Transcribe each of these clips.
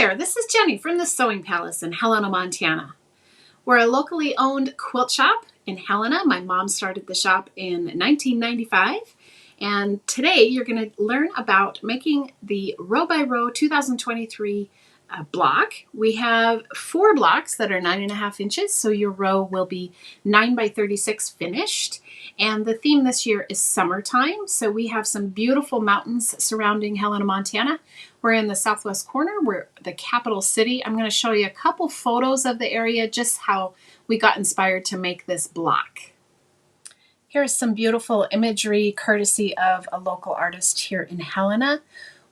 there, this is Jenny from the Sewing Palace in Helena, Montana. We're a locally owned quilt shop in Helena. My mom started the shop in 1995. And today you're going to learn about making the Row by Row 2023 block. We have 4 blocks that are 9.5 inches, so your row will be 9 by 36 finished. And the theme this year is summertime, so we have some beautiful mountains surrounding Helena, Montana. We're in the southwest corner. We're the capital city. I'm going to show you a couple photos of the area, just how we got inspired to make this block. Here's some beautiful imagery courtesy of a local artist here in Helena.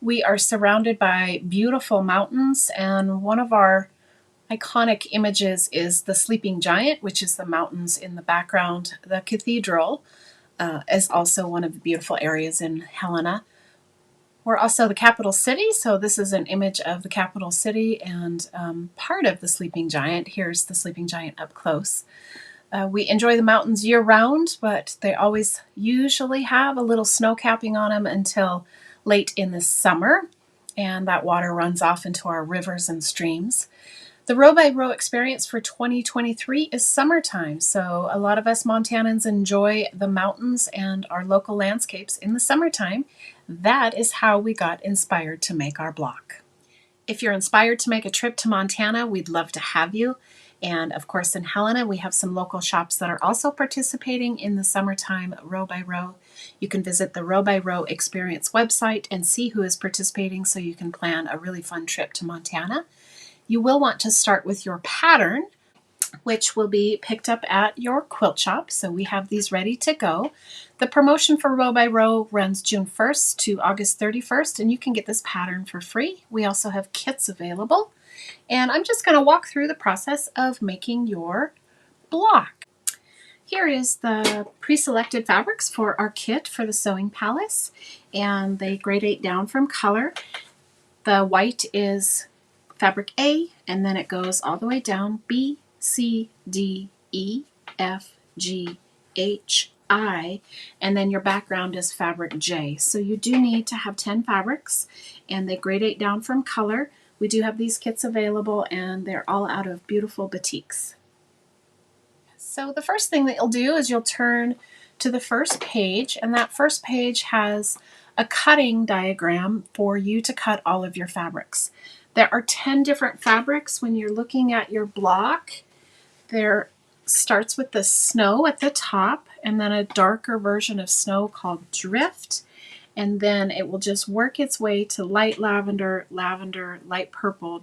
We are surrounded by beautiful mountains, and one of our iconic images is the Sleeping Giant, which is the mountains in the background. The cathedral is also one of the beautiful areas in Helena. We're also the capital city, so this is an image of the capital city and part of the Sleeping Giant. Here's the Sleeping Giant up close. We enjoy the mountains year-round, but they always usually have a little snow capping on them until late in the summer, and that water runs off into our rivers and streams. The Row by Row experience for 2023 is summertime, so a lot of us Montanans enjoy the mountains and our local landscapes in the summertime. That is how we got inspired to make our block. If you're inspired to make a trip to Montana, we'd love to have you. And of course in Helena, we have some local shops that are also participating in the summertime Row by Row. You can visit the Row by Row Experience website and see who is participating so you can plan a really fun trip to Montana. You will want to start with your pattern, which will be picked up at your quilt shop. So we have these ready to go. The promotion for Row by Row runs June 1st to August 31st, and you can get this pattern for free. We also have kits available. And I'm just going to walk through the process of making your block. Here is the pre-selected fabrics for our kit for the Sewing Palace, and they gradate down from color. The white is fabric A, and then it goes all the way down B, C, D, E, F, G, H, I, and then your background is fabric J. So you do need to have 10 fabrics, and they gradate down from color. We do have these kits available, and they're all out of beautiful batiks. So the first thing that you'll do is you'll turn to the first page, and that first page has a cutting diagram for you to cut all of your fabrics. There are 10 different fabrics. When you're looking at your block, there starts with the snow at the top, and then a darker version of snow called drift. And then it will just work its way to light lavender, lavender, light purple,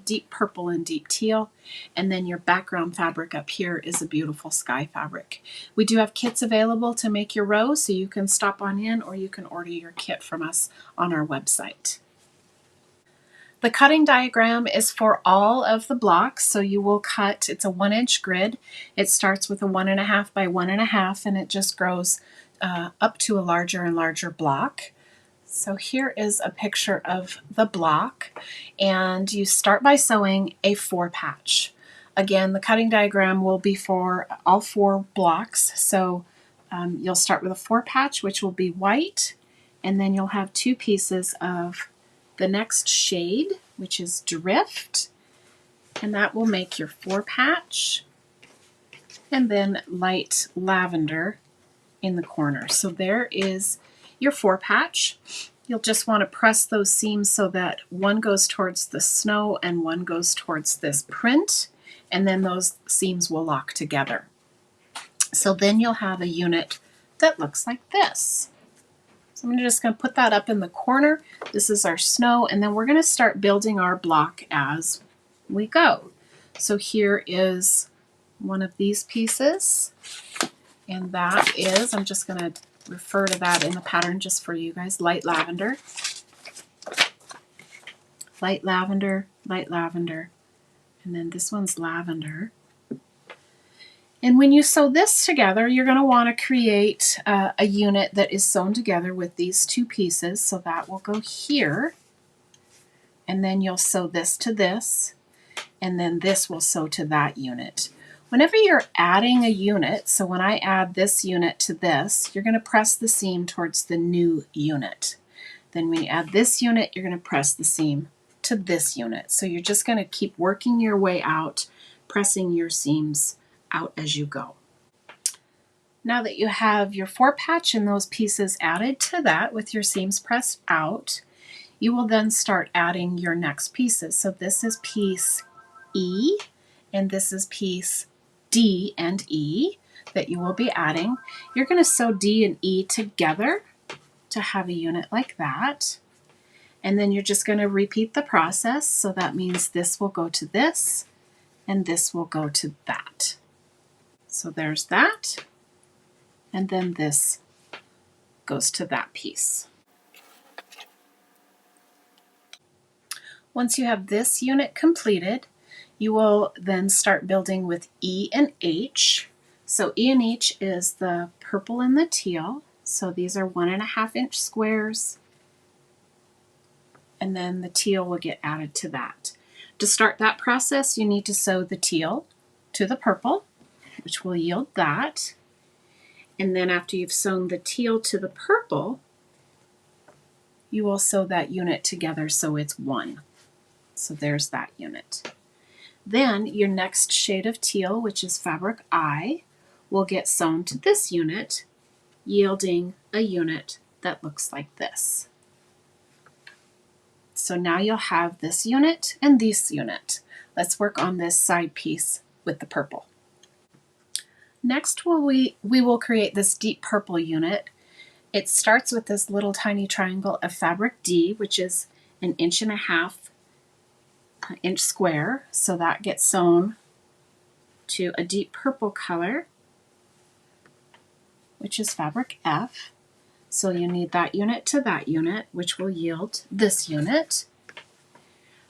and deep teal. And then your background fabric up here is a beautiful sky fabric. We do have kits available to make your row, so you can stop on in or you can order your kit from us on our website. The cutting diagram is for all of the blocks, so you will cut, it's a 1-inch grid. It starts with a 1.5 by 1.5, and it just grows up to a larger and larger block. So here is a picture of the block, and you start by sewing a 4-patch. Again, the cutting diagram will be for all 4 blocks, so you'll start with a 4-patch, which will be white, and then you'll have 2 pieces of the next shade, which is drift, and that will make your 4-patch, and then light lavender in the corner. So there is your 4-patch. You'll just want to press those seams so that one goes towards the snow and one goes towards this print, and then those seams will lock together. So then you'll have a unit that looks like this. So I'm just going to put that up in the corner. This is our snow, and then we're going to start building our block as we go. So here is one of these pieces, and that is, I'm just going to refer to that in the pattern just for you guys, light lavender, light lavender, light lavender, and then this one's lavender. And when you sew this together, you're going to want to create a unit that is sewn together with these 2 pieces. So that will go here, and then you'll sew this to this, and then this will sew to that unit. Whenever you're adding a unit, so when I add this unit to this, you're going to press the seam towards the new unit. Then when you add this unit, you're going to press the seam to this unit. So you're just going to keep working your way out, pressing your seams out as you go. Now that you have your 4-patch and those pieces added to that with your seams pressed out, you will then start adding your next pieces. So this is piece E, and this is piece D and E that you will be adding. You're going to sew D and E together to have a unit like that. And then you're just going to repeat the process. So that means this will go to this, and this will go to that. So there's that. And then this goes to that piece. Once you have this unit completed, you will then start building with E and H. So E and H is the purple and the teal. So these are 1.5 inch squares. And then the teal will get added to that. To start that process, you need to sew the teal to the purple, which will yield that. And then after you've sewn the teal to the purple, you will sew that unit together so it's one. So there's that unit. Then your next shade of teal, which is fabric I, will get sewn to this unit, yielding a unit that looks like this. So now you'll have this unit and this unit. Let's work on this side piece with the purple. Next, we will create this deep purple unit. It starts with this little tiny triangle of fabric D, which is 1.5 inch square. So that gets sewn to a deep purple color, which is fabric F. So you need that unit to that unit, which will yield this unit.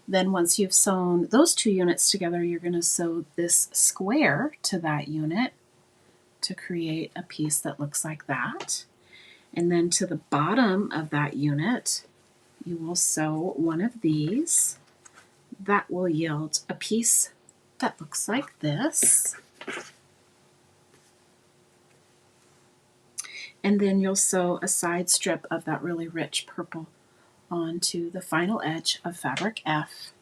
Then once you've sewn those two units together, you're going to sew this square to that unit to create a piece that looks like that. And then to the bottom of that unit, you will sew one of these. That will yield a piece that looks like this. And then you'll sew a side strip of that really rich purple onto the final edge of fabric F,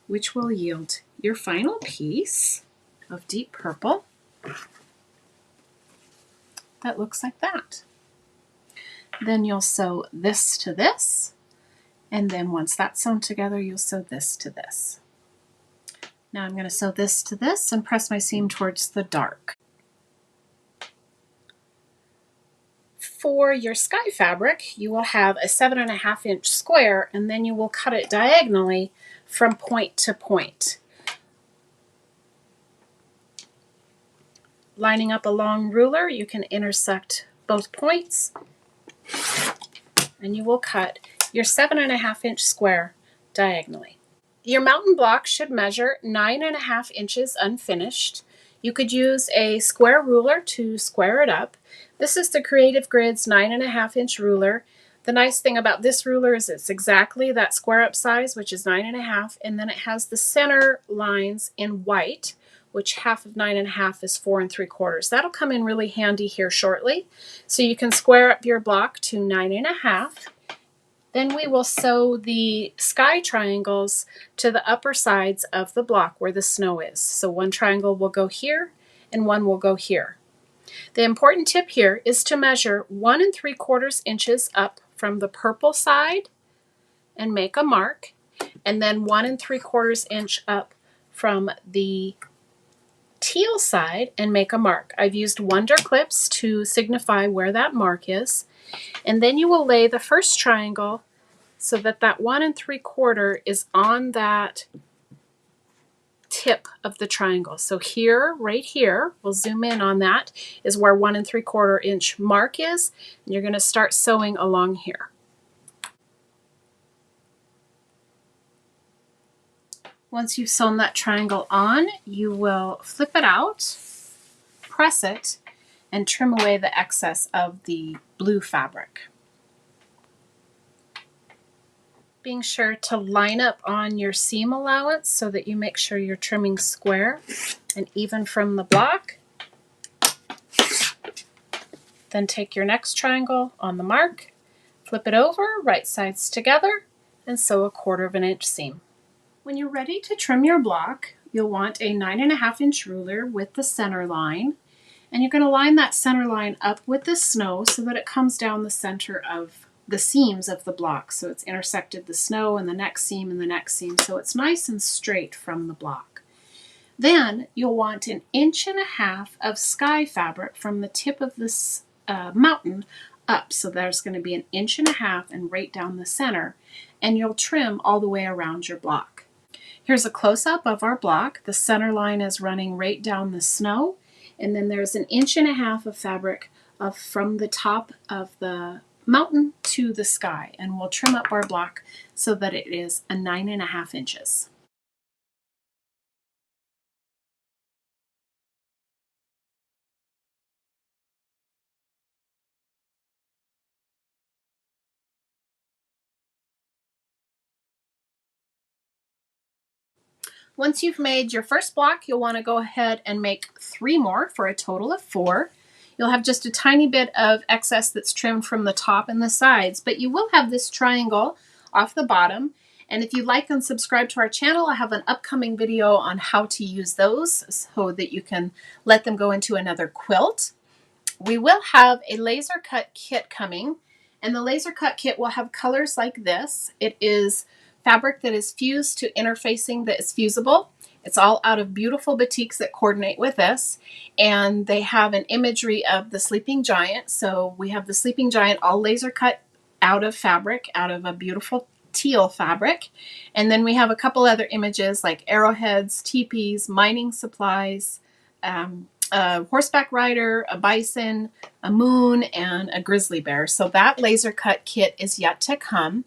which will yield your final piece of deep purple that looks like that. Then you'll sew this to this, and then once that's sewn together, you'll sew this to this. Now I'm going to sew this to this and press my seam towards the dark. For your sky fabric, you will have a 7.5 inch square, and then you will cut it diagonally from point to point. Lining up a long ruler, you can intersect both points, and you will cut your 7.5 inch square diagonally. Your mountain block should measure 9.5 inches unfinished. You could use a square ruler to square it up. This is the Creative Grids 9.5 inch ruler. The nice thing about this ruler is it's exactly that square up size, which is 9.5, and then it has the center lines in white, which half of 9.5 is 4 3/4. That'll come in really handy here shortly. So you can square up your block to 9.5. Then we will sew the sky triangles to the upper sides of the block where the snow is. So one triangle will go here and one will go here. The important tip here is to measure 1 3/4 inches up from the purple side and make a mark, and then 1 3/4 inch up from the teal side and make a mark. I've used Wonder clips to signify where that mark is. And then you will lay the first triangle so that that 1 3/4 is on that tip of the triangle. So here, right here, we'll zoom in on that, is where 1 3/4 inch mark is. And you're going to start sewing along here. Once you've sewn that triangle on, you will flip it out, press it, and trim away the excess of the blue fabric. Being sure to line up on your seam allowance so that you make sure you're trimming square and even from the block. Then take your next triangle on the mark, flip it over, right sides together, and sew a 1/4 of an inch seam. When you're ready to trim your block, you'll want a 9.5 inch ruler with the center line, and you're going to line that center line up with the snow so that it comes down the center of the seams of the block. So it's intersected the snow and the next seam and the next seam, so it's nice and straight from the block. Then you'll want 1.5 inches of sky fabric from the tip of this mountain up. So there's going to be 1.5 inches and right down the center, and you'll trim all the way around your block. Here's a close-up of our block. The center line is running right down the snow, and then there's 1.5 inches of fabric from the top of the mountain to the sky, and we'll trim up our block so that it is 9.5 inches. Once you've made your first block, you'll want to go ahead and make 3 more for a total of 4. You'll have just a tiny bit of excess that's trimmed from the top and the sides, but you will have this triangle off the bottom. And if you like and subscribe to our channel, I have an upcoming video on how to use those so that you can let them go into another quilt. We will have a laser cut kit coming, and the laser cut kit will have colors like this. It is fabric that is fused to interfacing that is fusible. It's all out of beautiful batiks that coordinate with this, and they have an imagery of the sleeping giant. So we have the sleeping giant all laser cut out of fabric, out of a beautiful teal fabric. And then we have a couple other images like arrowheads, teepees, mining supplies, a horseback rider, a bison, a moon, and a grizzly bear. So that laser cut kit is yet to come.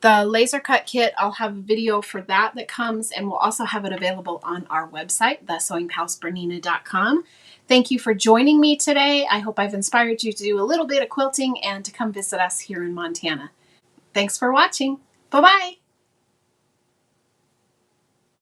The laser cut kit, I'll have a video for that comes, and we'll also have it available on our website, thesewingpalsbernina.com. Thank you for joining me today. I hope I've inspired you to do a little bit of quilting and to come visit us here in Montana. Thanks for watching. Bye-bye.